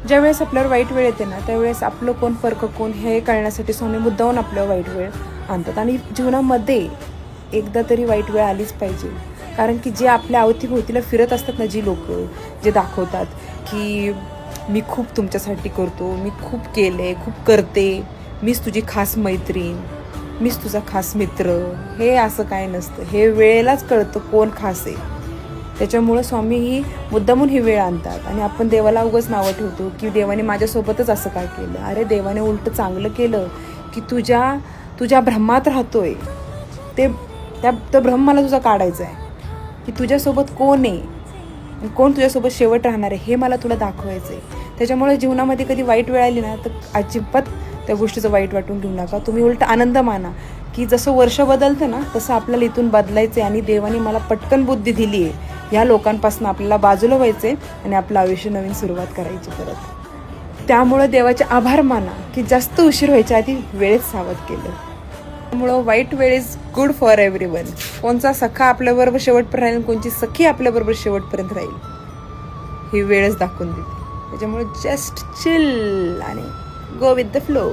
ज्यावेळेस आपल्यावर वाईट वेळ येते ना, त्यावेळेस आपलं कोण परकं कोण हे कळण्यासाठी स्वामी मुद्दाहून आपल्यावर वाईट वेळ आणतात. आणि जीवनामध्ये एकदा तरी वाईट वेळ आलीच पाहिजे, कारण की जे आपल्या अवतीभोवतीला फिरत असतात ना, जी लोक जे दाखवतात की मी खूप तुमच्यासाठी करतो, मी खूप केले, खूप करते, मीच तुझी खास मैत्रीण, मीच तुझा खास मित्र, हे असं काय नसतं. हे वेळेलाच कळतं कोण खास आहे. त्याच्यामुळं स्वामी ही मुद्दामून ही वेळ आणतात. आणि आपण देवाला उगाच नावं ठेवतो की देवाने माझ्यासोबतच असं काय केलं. अरे देवाने उलटं चांगलं केलं की तुझ्या भ्रमात राहतोय तो भ्रम मला तुझा काढायचा आहे की तुझ्यासोबत कोण आहे आणि कोण तुझ्यासोबत शेवट राहणार आहे, हे मला तुला दाखवायचं आहे. त्याच्यामुळे जीवनामध्ये कधी वाईट वेळ आली ना, तर अजिबात त्या गोष्टीचं वाईट वाटून घेऊ नका. तुम्ही उलट आनंद माना की जसं वर्ष बदलतं ना, तसं आपल्याला इथून बदलायचं आहे. आणि देवाने मला पटकन बुद्धी दिली आहे. ह्या लोकांपासून आपल्याला बाजूला व्हायचे आणि आपलं आयुष्य नवीन सुरुवात करायची परत. त्यामुळं देवाचे आभार माना की जास्त उशीर व्हायच्या आधी वेळेत सावध केलं. त्यामुळं वाईट वेळ इज गुड फॉर एव्हरीवन. कोणचा सखा आपल्याबरोबर शेवटपर्यंत राहील, कोणची सखी आपल्याबरोबर शेवटपर्यंत राहील, ही वेळच दाखवून देते. त्याच्यामुळे जस्ट चिल आणि गो विथ द फ्लो.